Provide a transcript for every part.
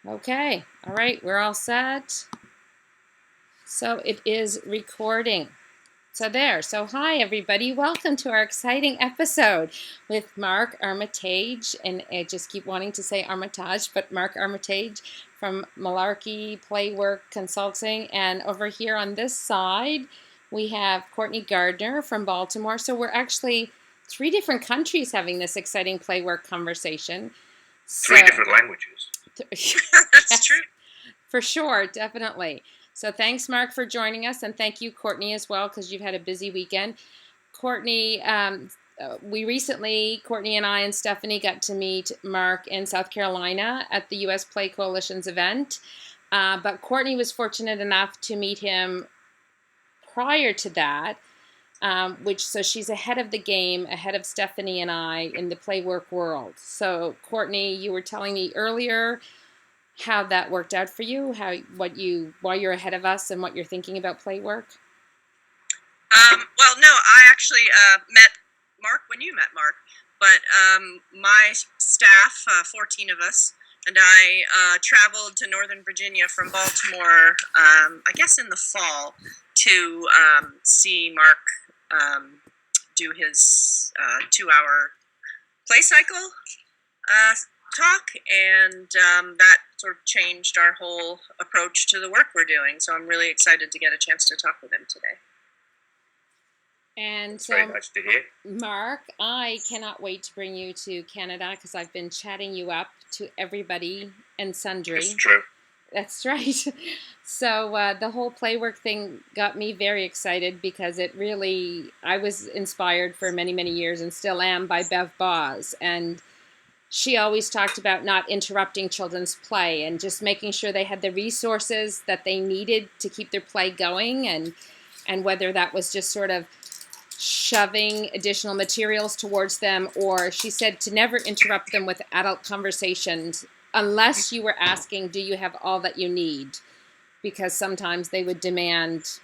Okay, all right, we're all set. So it is recording. So hi everybody, welcome to our exciting episode with Marc Armitage, and I just keep wanting to say Armitage, but Marc Armitage from Malarkey PLAYWORK Consulting, and over here on this side we have Courtney Gardner from Baltimore. So we're actually 3 different countries having this exciting PLAYWORK conversation. Three different languages. That's true. For sure, definitely. So thanks, Marc, for joining us, and thank you, Courtney, as well, because you've had a busy weekend. Courtney, Courtney and I and Stephanie got to meet Marc in South Carolina at the U.S. Play Coalition's event, but Courtney was fortunate enough to meet him prior to that, so she's ahead of the game, ahead of Stephanie and I in the PLAYWORK world. So, Courtney, you were telling me earlier how that worked out for you, why you're ahead of us and what you're thinking about PLAYWORK. Well, no, I actually met Marc when you met Marc, but my staff, 14 of us, and I traveled to Northern Virginia from Baltimore, I guess in the fall, to see Marc do his 2-hour play cycle talk, and that sort of changed our whole approach to the work we're doing. So I'm really excited to get a chance to talk with him today. And so, very nice to hear. Marc, I cannot wait to bring you to Canada because I've been chatting you up to everybody and sundry. It's true. That's right. So the whole PLAYWORK thing got me very excited because I was inspired for many, many years and still am by Bev Boz. And she always talked about not interrupting children's play and just making sure they had the resources that they needed to keep their play going, and whether that was just sort of shoving additional materials towards them, or she said to never interrupt them with adult conversations unless you were asking, do you have all that you need? Because sometimes they would demand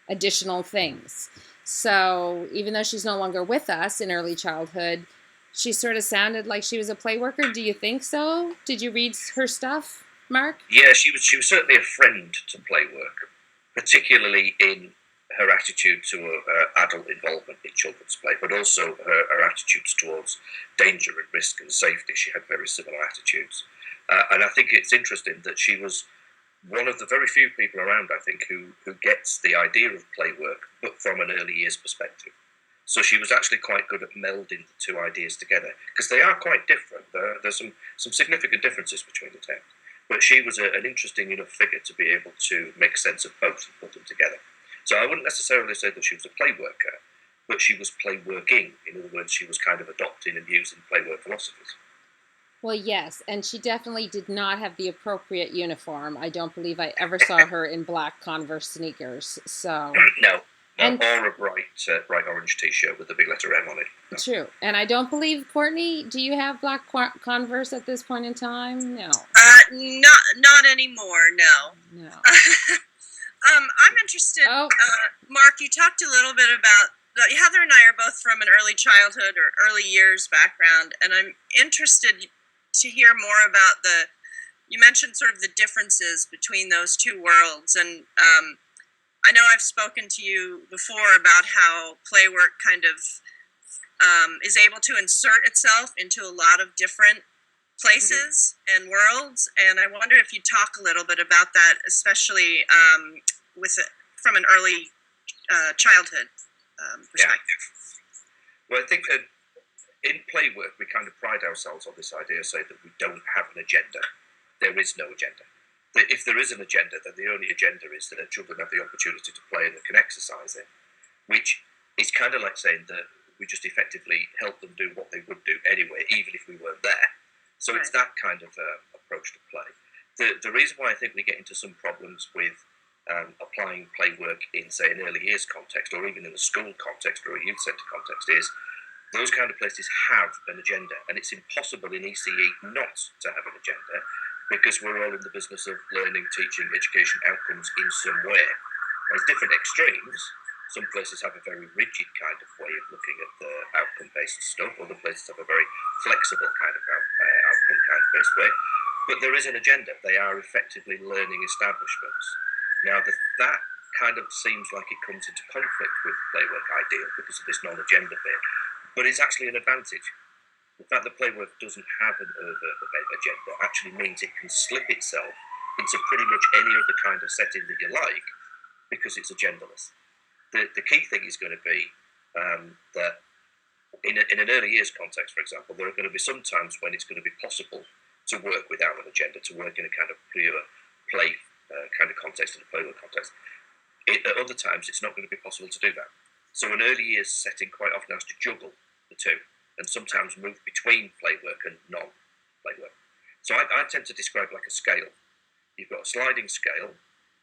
additional things. So even though she's no longer with us in early childhood, she sort of sounded like she was a play worker. Do you think so? Did you read her stuff, Marc? Yeah, she was certainly a friend to PLAYWORK, particularly in her attitude to adult involvement in children's play, but also her attitudes towards danger and risk and safety. She had very similar attitudes. And I think it's interesting that she was one of the very few people around, I think, who gets the idea of PLAYWORK, but from an early years perspective. So she was actually quite good at melding the two ideas together, because they are quite different. There's some significant differences between the two. But she was an interesting enough figure to be able to make sense of both and put them together. So I wouldn't necessarily say that she was a play worker, but she was play working. In other words, she was kind of adopting and using PLAYWORK philosophies. Well, yes, and she definitely did not have the appropriate uniform. I don't believe I ever saw her in black Converse sneakers. So no. Or a bright orange T-shirt with the big letter M on it. No. True. And I don't believe, Courtney, do you have black Converse at this point in time? No. Not anymore, no. No. I'm interested, Marc, you talked a little bit about, Heather and I are both from an early childhood or early years background, and I'm interested to hear more about you mentioned sort of the differences between those two worlds, and I know I've spoken to you before about how PLAYWORK kind of is able to insert itself into a lot of different places and worlds, and I wonder if you talk a little bit about that, especially from an early childhood perspective. Yeah. Well, I think that in PLAYWORK we kind of pride ourselves on this idea, say that we don't have an agenda. There is no agenda. If there is an agenda, then the only agenda is that children have the opportunity to play and they can exercise it, which is kind of like saying that we just effectively help them do what they would do anyway, even if we weren't there. So It's that kind of approach to play. The reason why I think we get into some problems with applying PLAYWORK in, say, an early years context, or even in a school context or a youth centre context, is those kind of places have an agenda, and it's impossible in ECE not to have an agenda, because we're all in the business of learning, teaching, education outcomes in some way. There's different extremes. Some places have a very rigid kind of way of looking at the outcome-based stuff. Other places have a very flexible kind of outcome-based way. But there is an agenda. They are effectively learning establishments. Now, that kind of seems like it comes into conflict with PLAYWORK ideal because of this non-agenda bit, but it's actually an advantage. The fact that PLAYWORK doesn't have an overt agenda actually means it can slip itself into pretty much any other kind of setting that you like because it's agendaless. The key thing is going to be that in an early years context, for example, there are going to be some times when it's going to be possible to work without an agenda, to work in a kind of pure play kind of context, in a PLAYWORK context. At other times, it's not going to be possible to do that. So an early years setting quite often has to juggle the two and sometimes move between PLAYWORK and non-PLAYWORK. So I tend to describe like a scale. You've got a sliding scale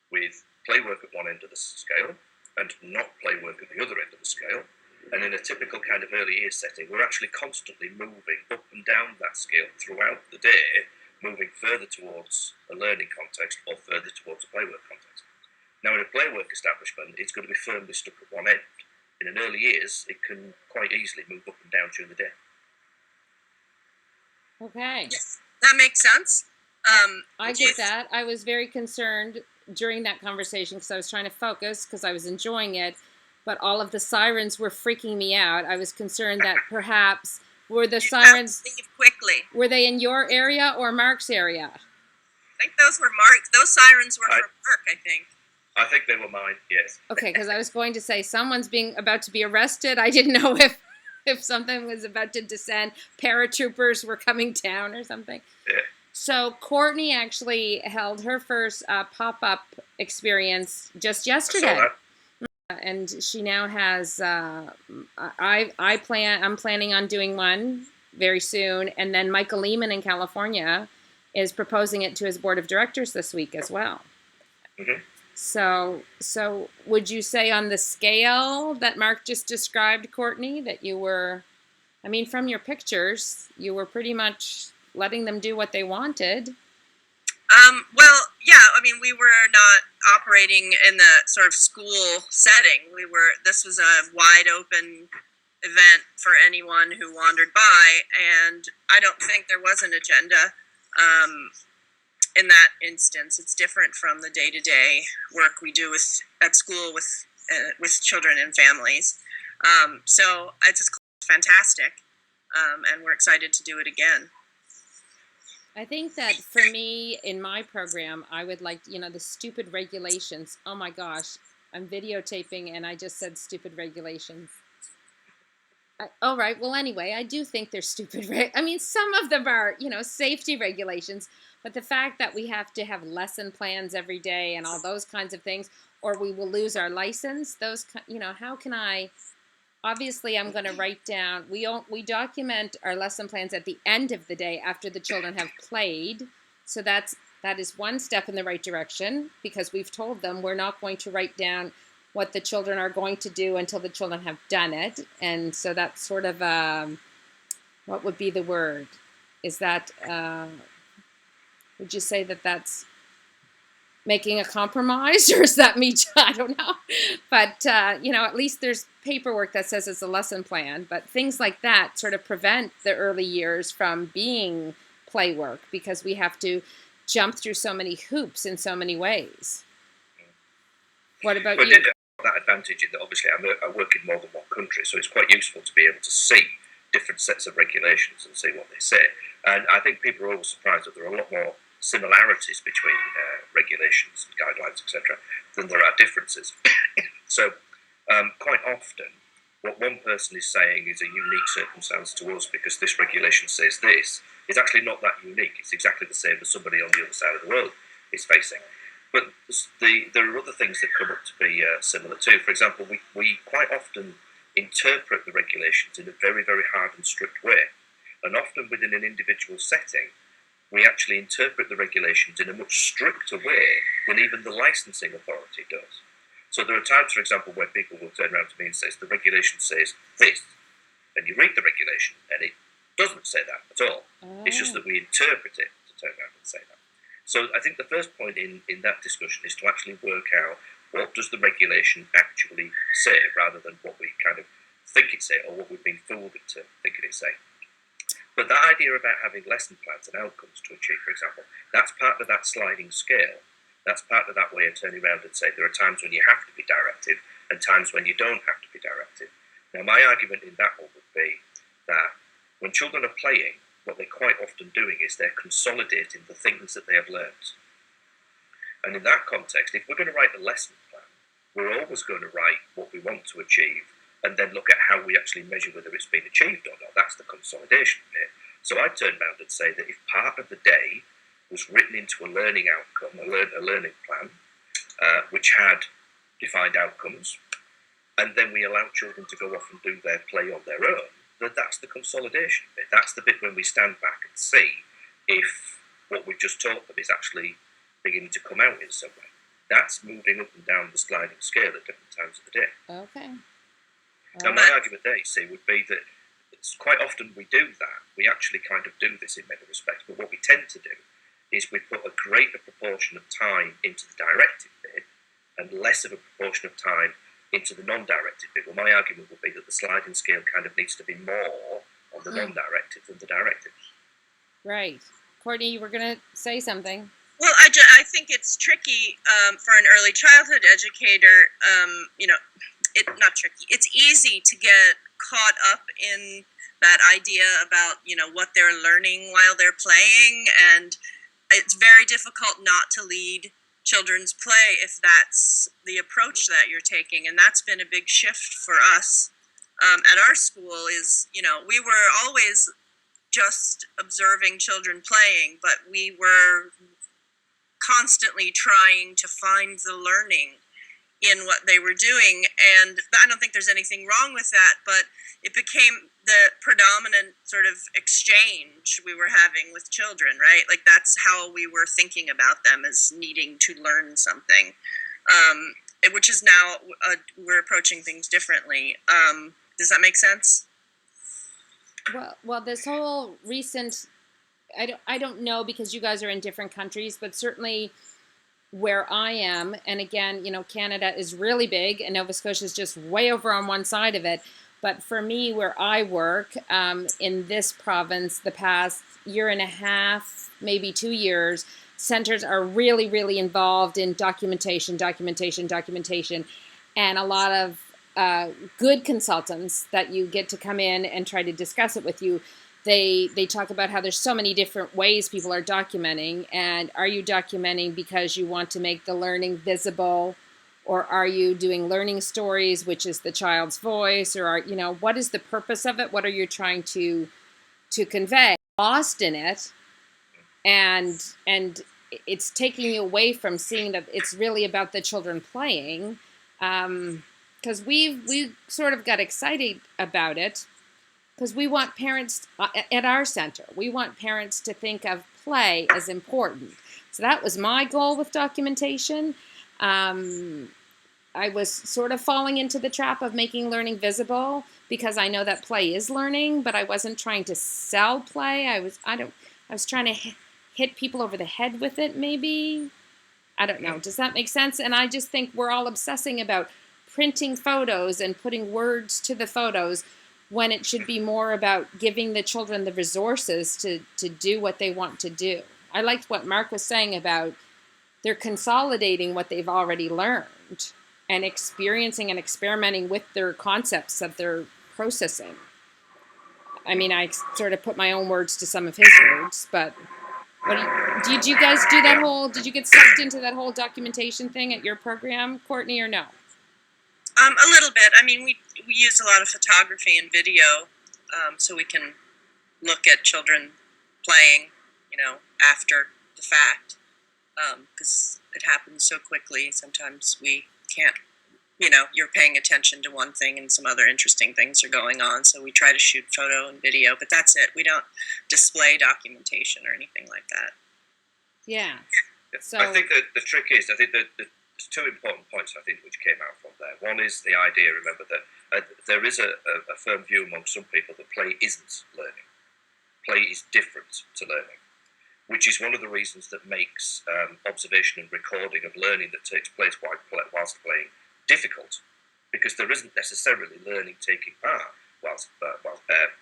with PLAYWORK at one end of the scale and not PLAYWORK at the other end of the scale. And in a typical kind of early years setting, we're actually constantly moving up and down that scale throughout the day, moving further towards a learning context or further towards a PLAYWORK context. Now, in a PLAYWORK establishment, it's going to be firmly stuck at one end. In an early years, it can quite easily move up and down during the day. Okay. Yes, that makes sense. I get that. I was very concerned during that conversation because I was trying to focus because I was enjoying it, but all of the sirens were freaking me out. I was concerned that perhaps were the sirens leave quickly. Were they in your area or Mark's area? I think those were Mark. Those sirens were from Mark, I think. I think they were mine, yes. Okay, because I was going to say someone's about to be arrested. I didn't know if something was about to descend. Paratroopers were coming down or something. Yeah. So Courtney actually held her first pop-up experience just yesterday. And she now has, I'm planning on doing one very soon. And then Michael Lehman in California is proposing it to his board of directors this week as well. Mm-hmm. So would you say on the scale that Mark just described, Courtney, that you were, I mean, from your pictures, you were pretty much letting them do what they wanted? Well, yeah, I mean, we were not operating in the sort of school setting. This was a wide open event for anyone who wandered by, and I don't think there was an agenda. In that instance, it's different from the day-to-day work we do at school with children and families. So it's fantastic, and we're excited to do it again. I think that for me, in my program, I would like, the stupid regulations. Oh my gosh, I'm videotaping and I just said stupid regulations. All right, well, anyway, I do think they're stupid. I mean, some of them are, safety regulations. But the fact that we have to have lesson plans every day and all those kinds of things, or we will lose our license, how can I, obviously I'm going to write down, we document our lesson plans at the end of the day after the children have played. So that is one step in the right direction because we've told them we're not going to write down what the children are going to do until the children have done it. And so that's sort of, what would be the word? Is that, would you say that that's making a compromise, or is that me? I don't know. But, at least there's paperwork that says it's a lesson plan. But things like that sort of prevent the early years from being PLAYWORK because we have to jump through so many hoops in so many ways. What about you? That advantage in that obviously I work in more than one country, so it's quite useful to be able to see different sets of regulations and see what they say. And I think people are always surprised that there are a lot more similarities between regulations and guidelines, etc., than there are differences. So quite often, what one person is saying is a unique circumstance to us because this regulation says this, is actually not that unique. It's exactly the same as somebody on the other side of the world is facing. But there are other things that come up to be similar too. For example, we quite often interpret the regulations in a very, very hard and strict way. And often within an individual setting, we actually interpret the regulations in a much stricter way than even the licensing authority does. So there are times, for example, where people will turn around to me and say, the regulation says this. And you read the regulation and it doesn't say that at all. Oh. It's just that we interpret it to turn around and say that. So I think the first point in that discussion is to actually work out what does the regulation actually say rather than what we kind of think it say or what we've been fooled into thinking it say. But that idea about having lesson plans and outcomes to achieve, for example, that's part of that sliding scale. That's part of that way of turning around and saying there are times when you have to be directive and times when you don't have to be directive. Now, my argument in that one would be that when children are playing, what they're quite often doing is they're consolidating the things that they have learned. And in that context, if we're going to write a lesson plan, we're always going to write what we want to achieve and then look at how we actually measure whether it's been achieved or not. That's the consolidation bit. So I'd turn around and say that if part of the day was written into a learning outcome, a learning plan, which had defined outcomes, and then we allow children to go off and do their play on their own, that's the consolidation bit. That's the bit when we stand back and see if what we've just taught them is actually beginning to come out in some way. That's moving up and down the sliding scale at different times of the day. Okay. Now, my argument there, you see, would be that it's quite often we do that. We actually kind of do this in many respects, but what we tend to do is we put a greater proportion of time into the directive bit and less of a proportion of time into the non-directive bit. Well, my argument would be that the sliding scale kind of needs to be more on the non-directive than the directive. Right. Courtney, you were going to say something. Well, I think it's tricky for an early childhood educator, not tricky. It's easy to get caught up in that idea about, what they're learning while they're playing, and it's very difficult not to lead children's play if that's the approach that you're taking. And that's been a big shift for us at our school is, we were always just observing children playing, but we were constantly trying to find the learning in what they were doing. And I don't think there's anything wrong with that, but it became the predominant sort of exchange we were having with children, right? Like that's how we were thinking about them as needing to learn something, which is now we're approaching things differently. Does that make sense? Well, this whole recent, I don't know because you guys are in different countries, but certainly where I am, and again, Canada is really big and Nova Scotia is just way over on one side of it. But for me, where I work in this province, the past year and a half, maybe 2 years, centers are really, really involved in documentation. And a lot of good consultants that you get to come in and try to discuss it with you, they talk about how there's so many different ways people are documenting. And are you documenting because you want to make the learning visible? Or are you doing learning stories, which is the child's voice? Or, what is the purpose of it? What are you trying to convey? Lost in it. And it's taking you away from seeing that it's really about the children playing. Because we sort of got excited about it. Because we want parents at our center, we want parents to think of play as important. So that was my goal with documentation. I was sort of falling into the trap of making learning visible because I know that play is learning, but I wasn't trying to sell play. I was trying to hit people over the head with it, maybe. I don't know. Does that make sense? And I just think we're all obsessing about printing photos and putting words to the photos when it should be more about giving the children the resources to do what they want to do. I liked what Marc was saying about they're consolidating what they've already learned and experiencing and experimenting with their concepts that they're processing. I mean, I sort of put my own words to some of his words, but did you guys do that whole, did you get sucked into that whole documentation thing at your program, Courtney, or no? A little bit. I mean, we use a lot of photography and video, so we can look at children playing, after the fact, because it happens so quickly. Sometimes we can't, you're paying attention to one thing and some other interesting things are going on, so we try to shoot photo and video, but that's it. We don't display documentation or anything like that. Yeah. So I think that the trick is, I think that there's two important points, I think, which came out from there. One is the idea, remember, that there is a firm view among some people that play isn't learning. Play is different to learning, which is one of the reasons that makes observation and recording of learning that takes place whilst playing difficult, because there isn't necessarily learning taking part whilst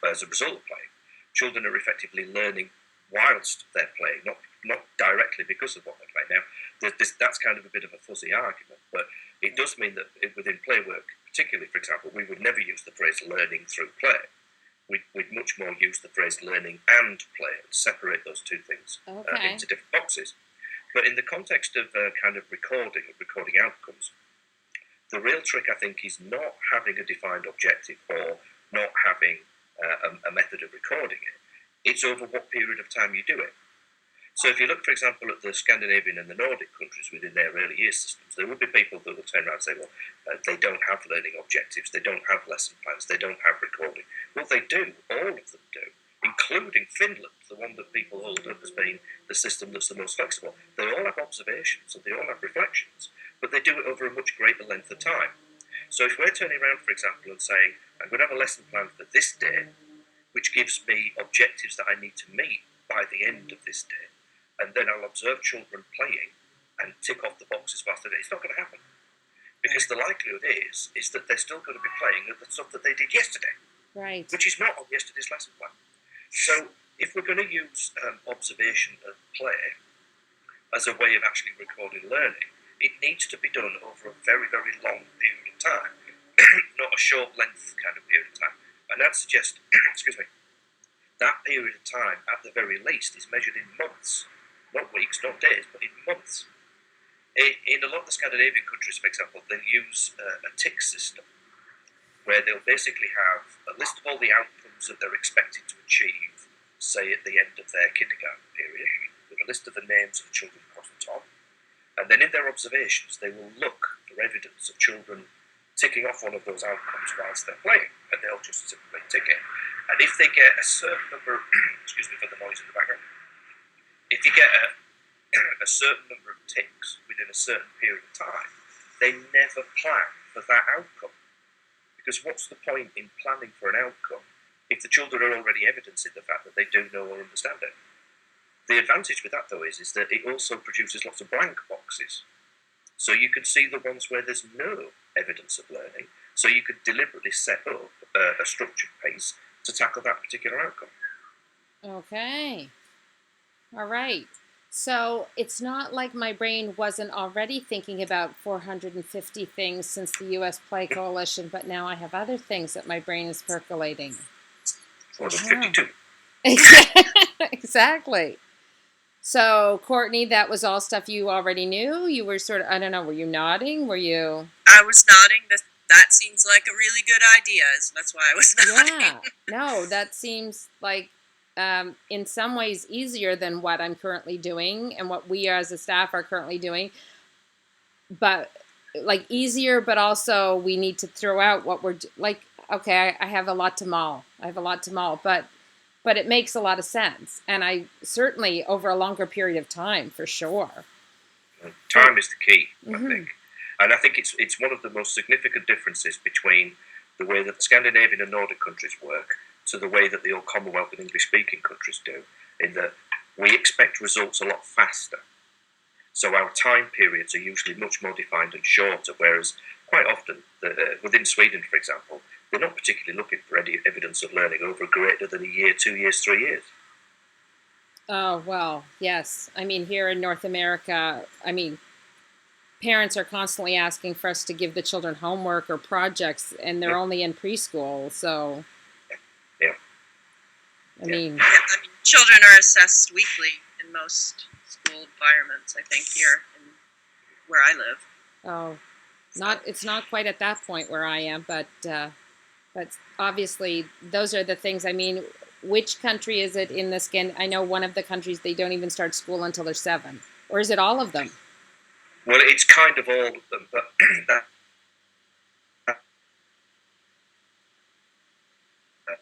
as a result of playing. children are effectively learning whilst they're playing, not directly because of what they're playing. Now, that's kind of a bit of a fuzzy argument, but it does mean that within play work, particularly, for example, we would never use the phrase learning through play. We'd much more use the phrase learning and play and separate those two things into different boxes. But in the context of kind of recording outcomes, the real trick, I think, is not having a defined objective or not having a method of recording it. It's over what period of time you do it. So if you look, for example, at the Scandinavian and the Nordic countries within their early years systems, there will be people that will turn around and say, well, they don't have learning objectives, they don't have lesson plans, they don't have recording. Well, they do. All of them do, including Finland, the one that people hold up as being the system that's the most flexible. They all have observations and they all have reflections, but they do it over a much greater length of time. So if we're turning around, for example, and saying, I'm going to have a lesson plan for this day, which gives me objectives that I need to meet by the end of this day, and then I'll observe children playing and tick off the boxes faster, it's not going to happen. Because the likelihood is that they're still going to be playing at the stuff that they did yesterday, right? Which is not on yesterday's lesson plan. So if we're going to use observation and play as a way of actually recording learning, it needs to be done over a very, very long period of time, not a short length kind of period of time. And I'd suggest, excuse me, that period of time, at the very least, is measured in months. Not weeks, not days, but in months. In a lot of the Scandinavian countries, for example, they'll use a tick system where they'll basically have a list of all the outcomes that they're expected to achieve, say at the end of their kindergarten period, with a list of the names of the children across the top. And then in their observations, they will look for evidence of children ticking off one of those outcomes whilst they're playing, and they'll just simply tick it. And if they get a certain number, excuse me for the noise in the background, if you get a certain number of ticks within a certain period of time, they never plan for that outcome. Because what's the point in planning for an outcome if the children are already evidencing the fact that they do know or understand it? The advantage with that, though, is that it also produces lots of blank boxes. So you can see the ones where there's no evidence of learning, so you could deliberately set up a structured pace to tackle that particular outcome. Okay. All right. So it's not like my brain wasn't already thinking about 450 things since the U.S. Play Coalition, but now I have other things that my brain is percolating. 452. Exactly. So, Courtney, that was all stuff you already knew? You were sort of, I don't know, were you nodding? Were you? I was nodding. That seems like a really good idea. That's why I was nodding. Yeah. No, that seems like in some ways easier than what I'm currently doing and what we as a staff are currently doing. But like easier, but also we need to throw out what we're like. Okay, I have a lot to mull. But it makes a lot of sense, and I certainly over a longer period of time for sure. Time is the key, I think, and I think it's one of the most significant differences between the way that the Scandinavian and Nordic countries work to the way that the old Commonwealth and English-speaking countries do, in that we expect results a lot faster. So our time periods are usually much more defined and shorter, whereas quite often, within Sweden, for example, they're not particularly looking for any evidence of learning over greater than a year, 2 years, 3 years. Oh, well, yes. I mean, here in North America, I mean, parents are constantly asking for us to give the children homework or projects, and they're only in preschool, so... Yeah. I mean, children are assessed weekly in most school environments, I think, here where I live. Oh, it's not quite at that point where I am, but obviously those are the things. I mean, which country is it in the skin? I know one of the countries, they don't even start school until they're 7. Or is it all of them? Well, it's kind of all of them, but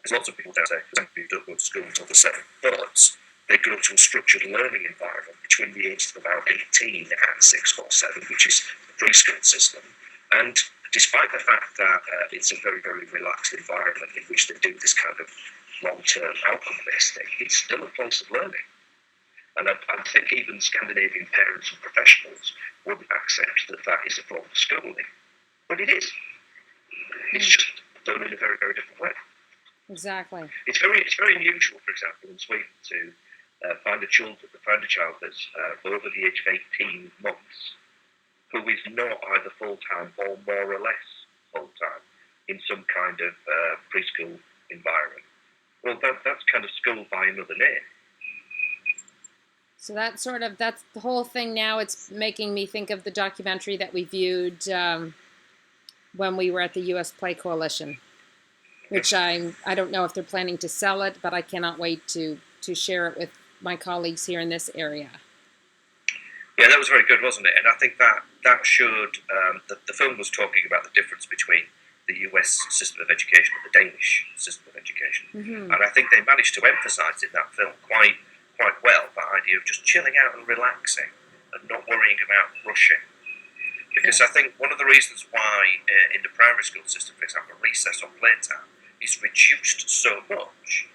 there's lots of people that say people don't go to school until they're 7, but they go to a structured learning environment between the ages of about 18 and 6 or 7, which is the preschool system. And despite the fact that it's a very, very relaxed environment in which they do this kind of long-term outcome-based thing, it's still a place of learning. And I think even Scandinavian parents and professionals wouldn't accept that that is a form of schooling. But it is. It's just done in a very, very different way. Exactly. It's very unusual, for example, in Sweden to find a child that's over the age of 18 months who is not either full-time or more or less full-time in some kind of preschool environment. Well, that's kind of school by another name. So that's the whole thing now. It's making me think of the documentary that we viewed when we were at the U.S. Play Coalition, which I don't know if they're planning to sell it, but I cannot wait to share it with my colleagues here in this area. Yeah, that was very good, wasn't it? And I think that showed that the film was talking about the difference between the US system of education and the Danish system of education. Mm-hmm. And I think they managed to emphasise in that film quite well that idea of just chilling out and relaxing and not worrying about rushing. Because I think one of the reasons why in the primary school system, for example, recess or playtime is reduced so much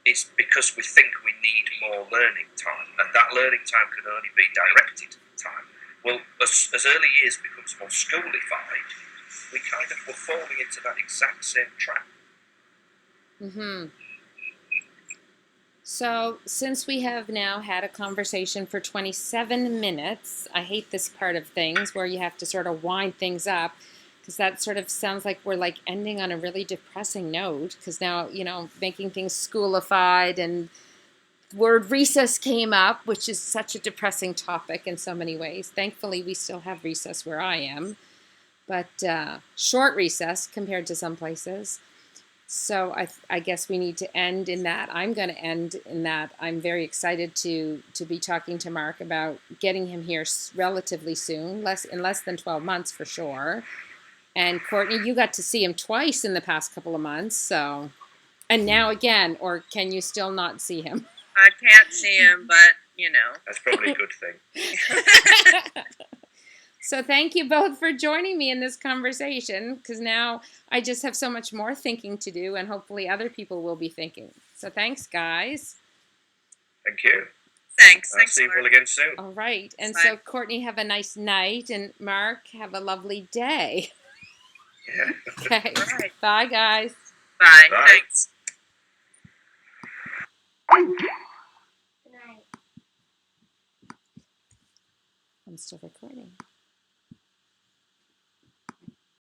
is because we think we need more learning time, and that learning time can only be directed time. Well, as early years becomes more schoolified, we kind of were falling into that exact same trap. Mm-hmm. So, since we have now had a conversation for 27 minutes, I hate this part of things where you have to sort of wind things up, because that sort of sounds like we're like ending on a really depressing note, because now, making things schoolified, and the word recess came up, which is such a depressing topic in so many ways. Thankfully, we still have recess where I am, but short recess compared to some places. So I guess we need to end in that. I'm going to end in that. I'm very excited to be talking to Marc about getting him here relatively soon, in less than 12 months for sure. And Courtney, you got to see him twice in the past couple of months. So, and now again, or can you still not see him? I can't see him, but That's probably a good thing. So thank you both for joining me in this conversation, because now I just have so much more thinking to do, and hopefully other people will be thinking. So thanks, guys. Thank you. Thanks. I'll see you all again soon. All right. And Bye. so Courtney, have a nice night, and Marc, have a lovely day. Yeah. Okay. All right. Bye, guys. Bye. Bye. Thanks. I'm still recording.